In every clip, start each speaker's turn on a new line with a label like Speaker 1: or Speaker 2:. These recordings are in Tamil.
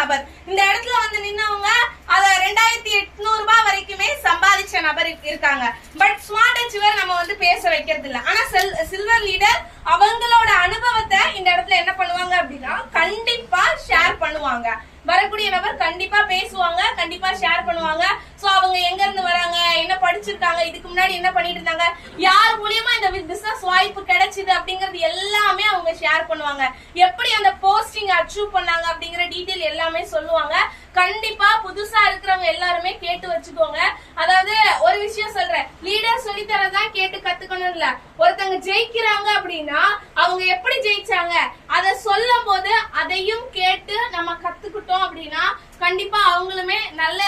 Speaker 1: நபர். இந்த இடத்துல வந்து நின்னவங்க அத 2800 ரூபாய் வரைக்குமே சம்பாதிச்ச நபர் இருக்காங்க. பட் ஸ்மார்ட் அச்சீவர் நம்ம வந்து பேச வைக்கிறது இல்ல. ஆனா சில்வர் லீடர் அவங்களோட அனுபவத்தை இந்த இடத்துல என்ன பண்ணுவாங்க அப்படின்னா கண்டிப்பா ஷேர் பண்ணுவாங்க. வரக்கூடிய நபர் கண்டிப்பா பேசுவாங்க, கண்டிப்பா ஷேர் பண்ணுவாங்க. சோ அவங்க எங்க இருந்து வராங்க, என்ன படிச்சிருக்காங்க, இதுக்கு முன்னாடி என்ன பண்ணிட்டு இருந்தாங்க, யார் மூலியமா இந்த பிசினஸ் வாய்ப்பு கிடைச்சது அப்படிங்கறது எல்லாமே அவங்க ஷேர் பண்ணுவாங்க. எப்படி அந்த போஸ்டிங் அச்சீவ் பண்ணாங்க அப்படிங்கிற டீடைல் எல்லாமே சொல்லுவாங்க. கண்டிப்பா புதுசா இருக்கிறவங்க எல்லாருமே கேட்டு வச்சுக்கோங்க. அதாவது ஒரு விஷயம் சொல்றேன், லீடர் சொல்லித்தரதான் கேட்டு கத்துக்கணும் இல்ல. ஒருத்தங்க ஜெயிக்கிறாங்க அப்படின்னா அவங்க எப்படி ஜெயிச்சாங்க அத சொல்லும் போது அதையும் கேட்டு நம்ம கத்துக்கிட்டோம் அப்படின்னா கண்டிப்பா அவங்களுமே நல்ல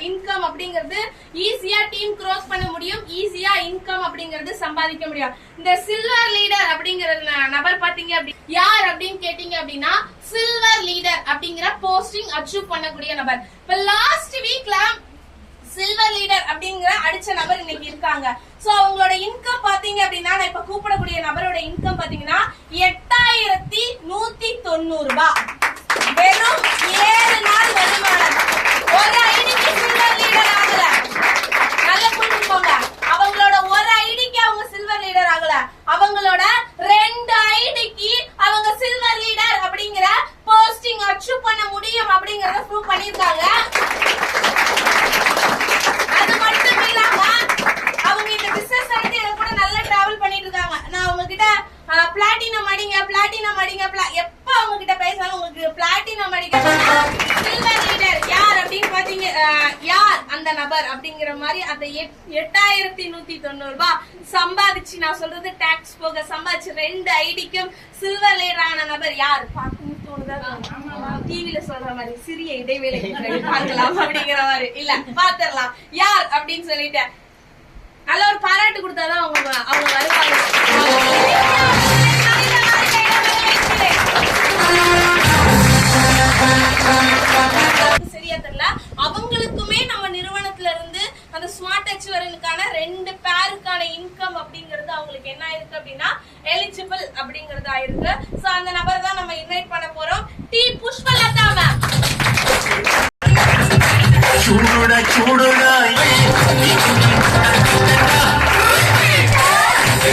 Speaker 1: இன்கம் அப்படிங்கறது ஈஸியா டீம் க்ரோஸ் பண்ண முடியும், ஈஸியா இன்கம் அப்படிங்கறது சம்பாதிக்க முடியும். இந்த சில்வர் லீடர் அப்படிங்கிற நபர் பாத்தீங்க அப்படி யார் அப்படின்னு கேட்டீங்க அப்படின்னா சில்வர் லீடர் அப்படிங்கிற போஸ்டிங் அச்சீவ் பண்ணக்கூடிய நபர். இப்ப லாஸ்ட் வீக்ல சில்வர் லீடர் அப்படிங்கிற அடிச்ச நபர் இன்னைக்கு இருக்காங்க. சோ அவங்களோட இன்கம் பாத்தீங்க அப்படின்னா நான் இப்ப கூப்பிடக்கூடிய நபரோட இன்கம் பாத்தீங்கன்னா 8190 ரூபாய். வெறும் 7 நாள் வருமானம். ஒரு ஐடிக்கு சில்வர் லீடர் ஆகல. நல்ல புரிஞ்சுக்கோங்க, அவங்களோட ஒரு ஐடிக்கு அவங்க சில்வர் லீடர் ஆகல, அவங்களோட 2 ஐடிக்கு அவங்க சில்வர் லீடர் அப்படிங்கிற போஸ்டிங் அச்சீவ் பண்ண முடியும் அப்படிங்கறத ப்ரூவ் பண்ணிருக்காங்க. அது மட்டும் இல்லாம அவங்க இந்த பிசினஸ் நடத்தி கூட நல்லா டிராவல் பண்ணிட்டு இருக்காங்க. நான் அவங்க கிட்ட பிளாட்டினம் அடிங்க பிளாட்டினம் அடிங்க எப்ப அவங்க கிட்ட பேசினாலும் உங்களுக்கு பிளாட்டினம் அடிக்க சில்வர் லீடர் யார் அப்படின்னு பாத்தீங்க, யார் அந்த நபர் அப்படிங்கிற மாதிரி அந்த 8190 ரூபாய் சம்பாதிச்சு, நான் சொல்றது டாக்ஸ் போக சம்பாதிச்சு 2 ஐடிக்கும் சில்வர் லீடர் ஆன நபர் யார் பாக்கணும் தோணுதா? டிவில சொல்ற மாதிரி சிறிய இடைவேளை பார்க்கலாம் அப்படிங்கிற மாதிரி இல்ல, பாத்திரலாம் யார் அப்படின்னு சொல்லிட்டு நல்ல ஒரு பாராட்டு கொடுத்தாதான் அவங்க வருவாங்க. சரியா தெரியல, அவங்களுக்குமே நம்ம நிறுவனத்துல இருந்து அந்த ஸ்மார்ட் அச்சீவருக்கான 2 பேருக்கான இன்கம் அப்படிங்கறது அவங்களுக்கு என்ன ஆயிருக்கு அப்படின்னா எலிஜிபிள் அப்படிங்கறது ஆயிருக்கு. சோ அந்த நபர் தான் நம்ம இன்வைட் பண்ண போறோம். D Pushpalatha ma'am.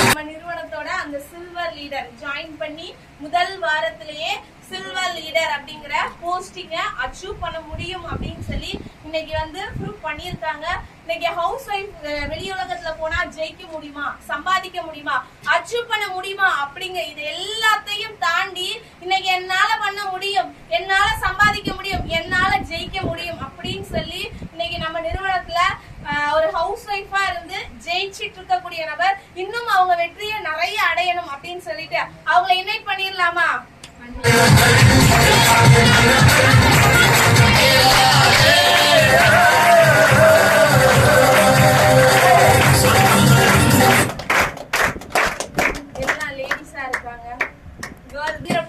Speaker 1: நம்ம நிறுவனத்தோட அந்த சில்வர் லீடர் ஜாயின் பண்ணி முதல் வாரத்திலேயே சில்வர் லீடர் அப்படிங்கிற போஸ்டிங்க அச்சீவ் பண்ண முடியும் அப்படின்னு சொல்லி இன்னைக்கு வந்து ப்ரூவ் பண்ணிருக்காங்க. இன்னைக்கு ஹவுஸ் ஒய்ஃப் வெளி உலகத்துல போனா ஜெயிக்க முடியுமா, சம்பாதிக்க முடியுமா, அச்சீவ் பண்ண முடியுமா அப்படிங்க இது எல்லாத்தையும் தாண்டி இன்னைக்கு என்னால பண்ண முடியும், என்னால சம்பாதிக்க முடியும், என்னால ஜெயிக்க முடியும் அப்படின்னு சொல்லி இன்னைக்கு நம்ம நிறுவனத்துல ஒரு ஹவுஸ் ஒய்ஃபா இருந்து ஜெயிச்சிட்டு இருக்கக்கூடிய நபர் இன்னும் அவங்க வெற்றியை நிறைய அடையணும் அப்படின்னு சொல்லிட்டு அவங்களை இன்வைட் பண்ணிடலாமா? எல்லாம் லேடிஸா இருக்காங்க.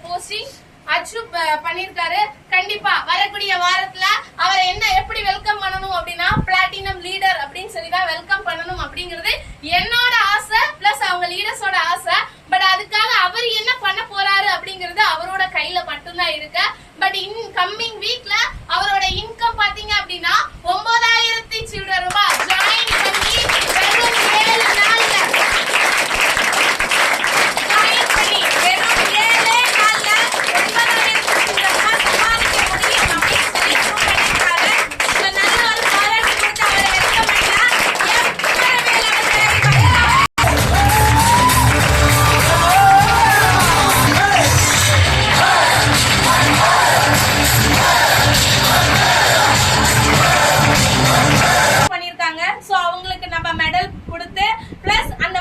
Speaker 1: போஸ்டிங் அச்சீவ் பண்ணிருக்காரு. கண்டிப்பா வரக்கூடிய வாரத்துல அவரை எப்படி வெல்கம் பண்ணணும் அப்படின்னா பிளாட்டினம் லீடர் அப்படின்னு சொல்லிதான் வெல்கம் பண்ணணும் அப்படிங்கிறது என்னோட ஆசை, பிளஸ் அவங்க லீடர்ஸோட ஆசை. பட் அதுக்காக அவர் என்ன பண்ண போறாரு அப்படிங்கறது அவரோட கையில மட்டும்தான் இருக்கு. பட் இன் கம்மிங் வீக்ல அவரோட இன்கம் பாத்தீங்க அப்படின்னா 9000 சில்லற ரூபாய் ஜாயின் பண்ணி வெறும் 7 நாள்ல ஜாயின் பண்ணி வெறும் 7 நாள்ல 9000 சில்லற ரூபாய் சம்பாதிக்க முடியும் அப்படின்னு சொல்லி பண்ணிருக்காரு. நல்ல ஒரு பாராட்டு கொடுத்து அவரை வெல்கம் பண்ணலாம். பண்ணிருக்காங்க. சோ அவங்களுக்கு நம்ம மெடல் கொடுத்து பிளஸ் அந்த